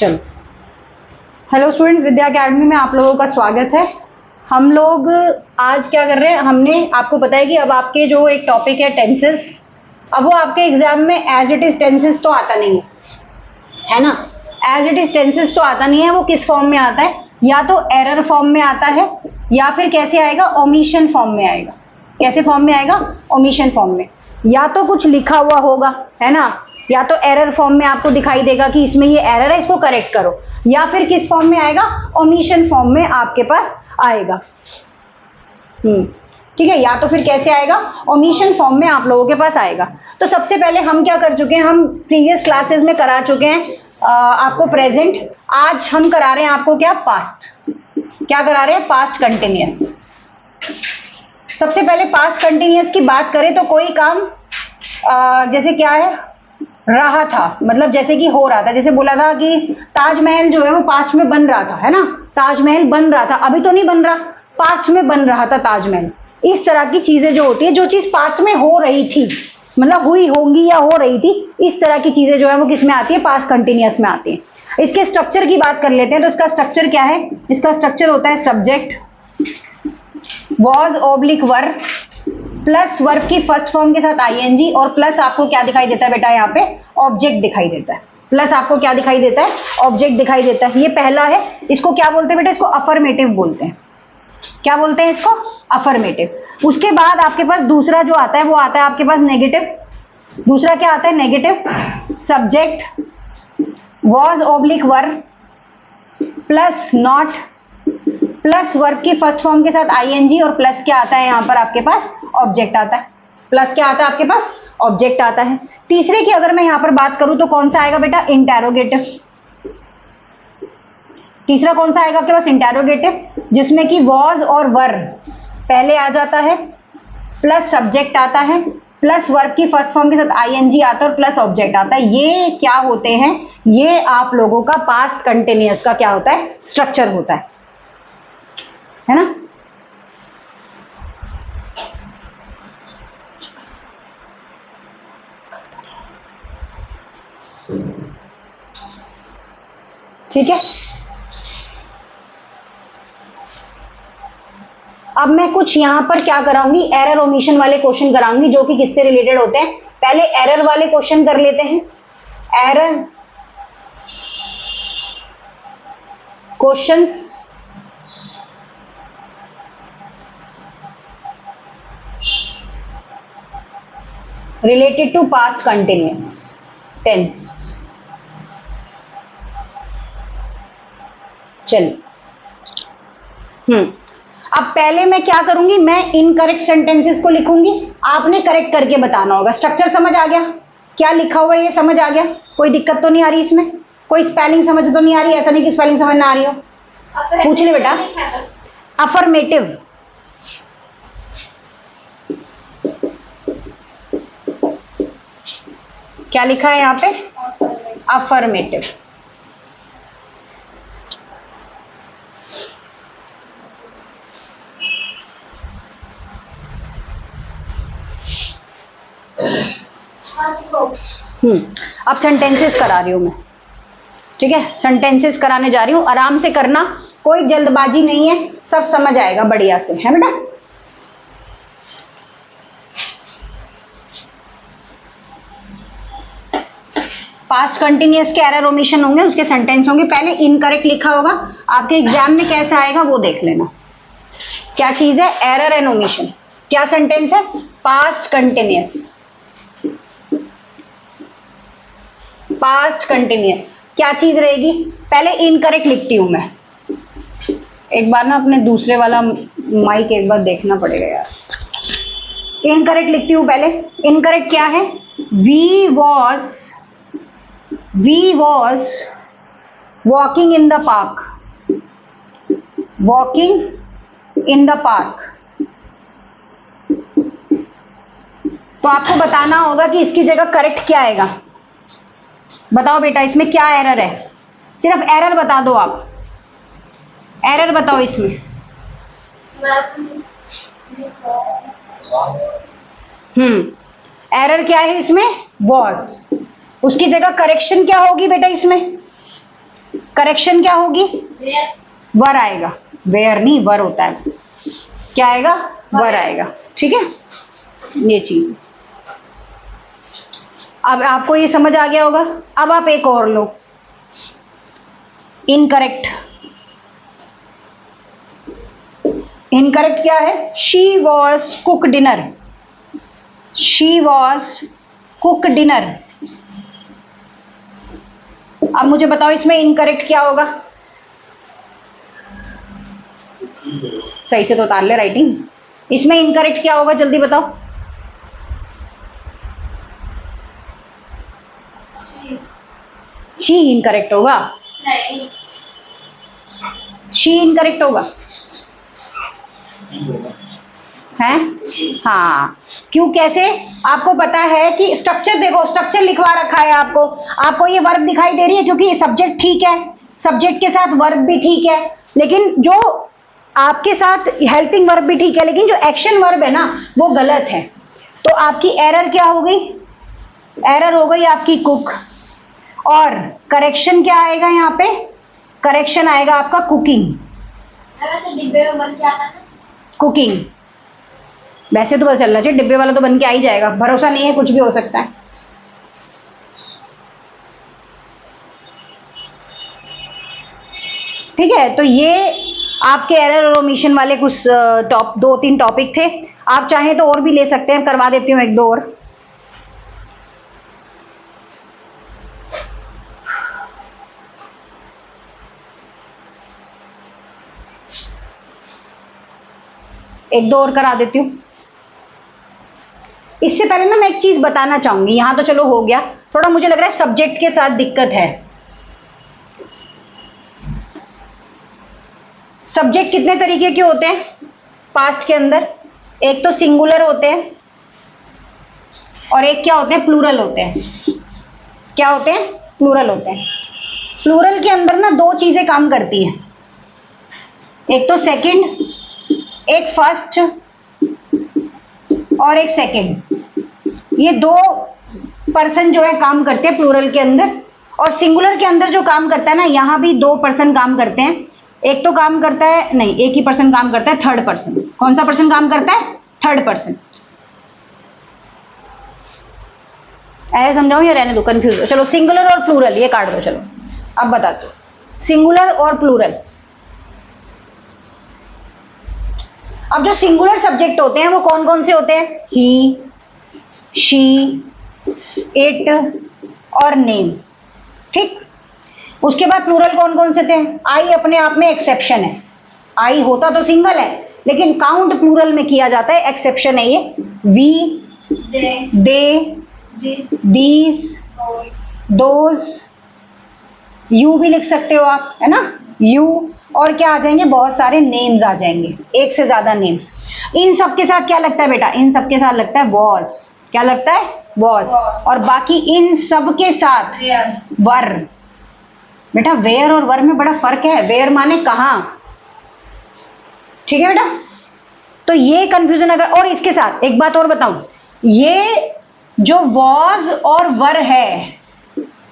चलो, hello students, विद्या academy में आप लोगों का स्वागत है। हम लोग आज क्या कर रहे हैं, हमने आपको पता है कि अब आपके जो एक टॉपिक है टेंसेस, अब वो आपके एग्जाम में एज इट इज टेंसेस तो आता नहीं है ना। एज इट इज टेंसेस तो आता नहीं है, वो किस फॉर्म में आता है, या तो एरर फॉर्म में आता है या फिर कैसे आएगा, ओमिशन फॉर्म में आएगा। कैसे फॉर्म में आएगा, ओमिशन फॉर्म में। या तो कुछ लिखा हुआ होगा, है ना, या तो एरर फॉर्म में आपको दिखाई देगा कि इसमें ये एरर है, इसको करेक्ट करो, या फिर किस फॉर्म में आएगा, ओमिशन फॉर्म में आपके पास आएगा। ठीक है, या तो फिर कैसे आएगा, ओमिशन फॉर्म में आप लोगों के पास आएगा। तो सबसे पहले हम क्या कर चुके हैं, हम प्रीवियस क्लासेस में करा चुके हैं आपको प्रेजेंट। आज हम करा रहे हैं आपको क्या, पास्ट। क्या करा रहे हैं, पास्ट कंटिन्यूअस। सबसे पहले पास्ट कंटिन्यूअस की बात करें तो कोई काम जैसे क्या है, रहा था, मतलब जैसे कि हो रहा था। जैसे बोला था कि ताजमहल जो है वो पास्ट में बन रहा था, है ना, ताजमहल बन रहा था, अभी तो नहीं बन रहा, पास्ट में बन रहा था ताजमहल। इस तरह की चीजें जो होती है, जो चीज पास्ट में हो रही थी, मतलब हुई होंगी या हो रही थी, इस तरह की चीजें जो है वो किस में आती है, पास्ट कंटिन्यूअस में आती है। इसके स्ट्रक्चर की बात कर लेते हैं। तो इसका स्ट्रक्चर क्या है, इसका स्ट्रक्चर होता है subject, was oblique were, plus verb की फर्स्ट फॉर्म के साथ आईएनजी, और प्लस आपको क्या दिखाई देता है बेटा, यहाँ पे ऑब्जेक्ट दिखाई देता है। प्लस आपको क्या दिखाई देता है, ऑब्जेक्ट दिखाई देता है। ये पहला है, इसको क्या बोलते हैं बेटा, इसको अफर्मेटिव बोलते हैं। क्या बोलते हैं इसको, अफर्मेटिव। उसके बाद आपके पास दूसरा जो आता है वो आता है आपके पास नेगेटिव। दूसरा क्या आता है, negative. Subject was oblique were plus not, plus verb की फर्स्ट फॉर्म के साथ आईएनजी, और प्लस क्या आता है यहाँ पर आपके पास, ऑब्जेक्ट आता है। प्लस क्या आता है आपके पास, ऑब्जेक्ट आता है। तीसरे की अगर मैं यहाँ पर बात करूं तो कौन सा आएगा बेटा, इंटेरोगेटिव। तीसरा कौन सा आएगा आपके पास, इंटेरोगेटिव, जिसमें कि वॉज और वर पहले आ जाता है, प्लस सब्जेक्ट आता है, प्लस वर्ब की फर्स्ट फॉर्म के साथ आईएनजी आता है, और प्लस ऑब्जेक्ट आता है। ये क्या होते हैं, ये आप लोगों का पास्ट कंटिन्यूअस का क्या होता है, स्ट्रक्चर होता है ना। ठीक है, अब मैं कुछ यहां पर क्या कराऊंगी, एरर ओमिशन वाले क्वेश्चन कराऊंगी, जो कि किससे रिलेटेड होते हैं। पहले एरर वाले क्वेश्चन कर लेते हैं। Error questions related to past continuous tense. चलिए, अब पहले मैं क्या करूंगी, मैं इनकरेक्ट सेंटेंसेस को लिखूंगी, आपने करेक्ट करके बताना होगा। स्ट्रक्चर समझ आ गया, क्या लिखा हुआ है ये समझ आ गया, कोई दिक्कत तो नहीं आ रही इसमें, कोई स्पेलिंग समझ तो नहीं आ रही, ऐसा नहीं कि स्पेलिंग समझ ना आ रही हो, पूछ ले बेटा। अफर्मेटिव, क्या लिखा है यहाँ पे, अफर्मेटिव। अब सेंटेंसेस करा रही हूं मैं, ठीक है, सेंटेंसेस कराने जा रही हूं, आराम से करना, कोई जल्दबाजी नहीं है, सब समझ आएगा बढ़िया से, है बेटा। पास्ट कंटिन्यूअस के एरर ओमिशन होंगे, उसके सेंटेंस होंगे। पहले इनकरेक्ट लिखा होगा, आपके एग्जाम में कैसा आएगा वो देख लेना। क्या चीज है, एरर एंड ओमिशन। क्या सेंटेंस है, पास्ट कंटिन्यूअस, पास्ट कंटिन्यूअस। क्या चीज रहेगी, पहले इनकरेक्ट लिखती हूं मैं। एक बार ना अपने दूसरे वाला माइक एक बार देखना पड़ेगा यार। इनकरेक्ट लिखती हूं पहले। इनकरेक्ट क्या है, we was walking in the park, walking in the park. तो आपको बताना होगा कि इसकी जगह करेक्ट क्या आएगा। बताओ बेटा, इसमें क्या एरर है, सिर्फ एरर बता दो आप, एरर बताओ इसमें। एरर क्या है इसमें, वॉज, उसकी जगह करेक्शन क्या होगी बेटा इसमें, करेक्शन क्या होगी? वर आएगा, वेयर नहीं वर होता है, क्या आएगा? वर आएगा, ठीक है, ये चीज। अब आपको ये समझ आ गया होगा। अब आप एक और लो, इनकरेक्ट। इनकरेक्ट क्या है? She was cook dinner, she was cook dinner. अब मुझे बताओ इसमें इनकरेक्ट क्या होगा? सही से तो उतार ले राइटिंग। इसमें इनकरेक्ट क्या होगा, जल्दी बताओ। शी इनकरेक्ट होगा? नहीं, शी इनकरेक्ट होगा है? हाँ, क्यों, कैसे? आपको पता है कि स्ट्रक्चर देखो, स्ट्रक्चर लिखवा रखा है आपको, आपको ये वर्ब दिखाई दे रही है क्योंकि सब्जेक्ट ठीक है, सब्जेक्ट के साथ वर्ब भी ठीक है, लेकिन जो आपके साथ हेल्पिंग वर्ब भी ठीक है, लेकिन जो एक्शन वर्ब है ना वो गलत है। तो आपकी एरर क्या हो गई? एरर हो गई आपकी कुक। और करेक्शन क्या आएगा यहाँ पे? करेक्शन आएगा आपका कुकिंग। डिब्बे में बन के आता है कुकिंग। वैसे तो पता चलना चाहिए, डिब्बे वाला तो बन के आ ही जाएगा, भरोसा नहीं है, कुछ भी हो सकता है। ठीक है, तो ये आपके एरर और ओमिशन वाले कुछ दो तीन टॉपिक थे। आप चाहें तो और भी ले सकते हैं, करवा देती हूँ एक दो और। एक दो और करा देती हूँ। इससे पहले ना मैं एक चीज बताना चाहूंगी, यहां तो चलो हो गया, थोड़ा मुझे लग रहा है सब्जेक्ट के साथ दिक्कत है। सब्जेक्ट कितने तरीके के होते हैं पास्ट के अंदर? एक तो सिंगुलर होते हैं और एक क्या होते हैं? प्लूरल होते हैं। क्या होते हैं? प्लूरल होते हैं। प्लूरल के अंदर ना दो चीजें काम करती हैं, एक तो सेकंड, एक फर्स्ट और एक सेकंड। ये दो पर्सन जो है काम करते हैं प्लूरल के अंदर। और सिंगुलर के अंदर जो काम करता है ना, यहां भी दो पर्सन काम करते हैं। एक तो काम करता है, नहीं, एक ही पर्सन काम करता है, थर्ड पर्सन। कौन सा पर्सन काम करता है? Third person. ऐसे समझाओ या रहने दो, कंफ्यूज हो? चलो सिंगुलर और प्लूरल ये काट दो। चलो अब बताते हो सिंगुलर और प्लूरल। अब जो सिंगुलर सब्जेक्ट होते हैं वो कौन कौन से होते हैं? ही, शी, इट और नेम। ठीक, उसके बाद प्लूरल कौन कौन से थे? आई अपने आप में एक्सेप्शन है, आई होता तो सिंगल है लेकिन काउंट प्लूरल में किया जाता है, एक्सेप्शन है ये। We, they, these, those, you भी लिख सकते हो आप, है ना, यू। और क्या आ जाएंगे? बहुत सारे नेम्स आ जाएंगे, एक से ज्यादा नेम्स। इन सब के साथ क्या लगता है बेटा? इन सब के साथ लगता है वॉज। क्या लगता है? वॉज। और बाकी इन सब के साथ वर। बेटा वेयर और वर में बड़ा फर्क है, वेयर माने कहां, ठीक है बेटा? तो ये कंफ्यूजन अगर, और इसके साथ एक बात और बताऊं, ये जो वॉज और वर है,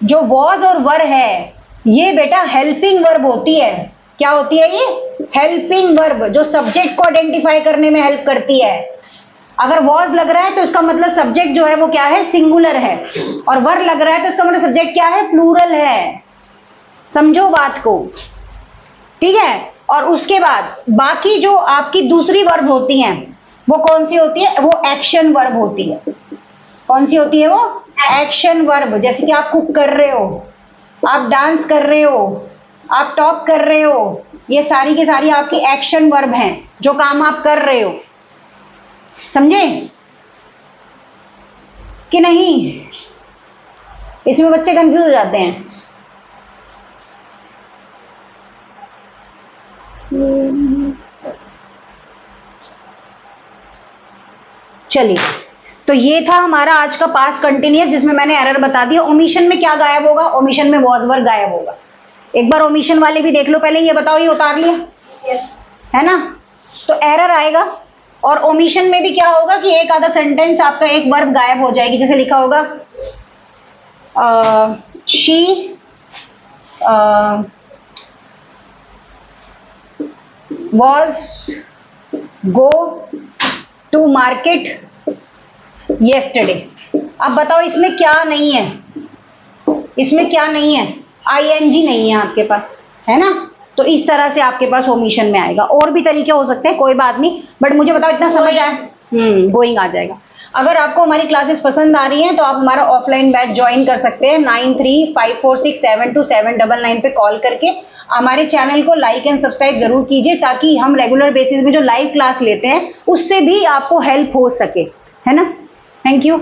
जो वॉज और वर है, ये बेटा हेल्पिंग वर्ब होती है। क्या होती है ये? हेल्पिंग वर्ब, जो सब्जेक्ट को आइडेंटिफाई करने में हेल्प करती है। अगर वॉज लग रहा है तो इसका मतलब सब्जेक्ट जो है वो क्या है? सिंगुलर है। और वर लग रहा है तो इसका मतलब सब्जेक्ट क्या है? प्लूरल है। समझो बात को, ठीक है? और उसके बाद बाकी जो आपकी दूसरी वर्ब होती हैं वो कौन सी होती है? वो एक्शन वर्ब होती है। कौन सी होती है वो? Action verb. जैसे कि आप कुक कर रहे हो, आप डांस कर रहे हो, आप टॉक कर रहे हो, ये सारी की सारी आपकी एक्शन वर्ब हैं, जो काम आप कर रहे हो। समझे कि नहीं? इसमें बच्चे कंफ्यूज हो जाते हैं। चलिए, तो ये था हमारा आज का पास्ट कंटिन्यूअस, जिसमें मैंने एरर बता दिया। ओमिशन में क्या गायब होगा? ओमिशन में वॉज वर गायब होगा। एक बार ओमिशन वाले भी देख लो पहले। ये बताओ, ये उतार लिया? yes. है ना? तो एरर आएगा। और ओमिशन में भी क्या होगा कि एक आधा सेंटेंस आपका एक वर्ब गायब हो जाएगी। जैसे लिखा होगा she was go to market yesterday। अब बताओ इसमें क्या नहीं है, इसमें क्या नहीं है, ing नहीं है आपके पास, है ना। तो इस तरह से आपके पास ओमिशन में आएगा। और भी तरीके हो सकते हैं, कोई बात नहीं, बट मुझे बताओ इतना समझ आया। गोइंग आ जाएगा। अगर आपको हमारी क्लासेस पसंद आ रही हैं तो आप हमारा ऑफलाइन बैच ज्वाइन कर सकते हैं 9354672799 पे कॉल करके। हमारे चैनल को लाइक एंड सब्सक्राइब जरूर कीजिए ताकि हम रेगुलर बेसिस में जो लाइव क्लास लेते हैं उससे भी आपको हेल्प हो सके, है ना। Thank you.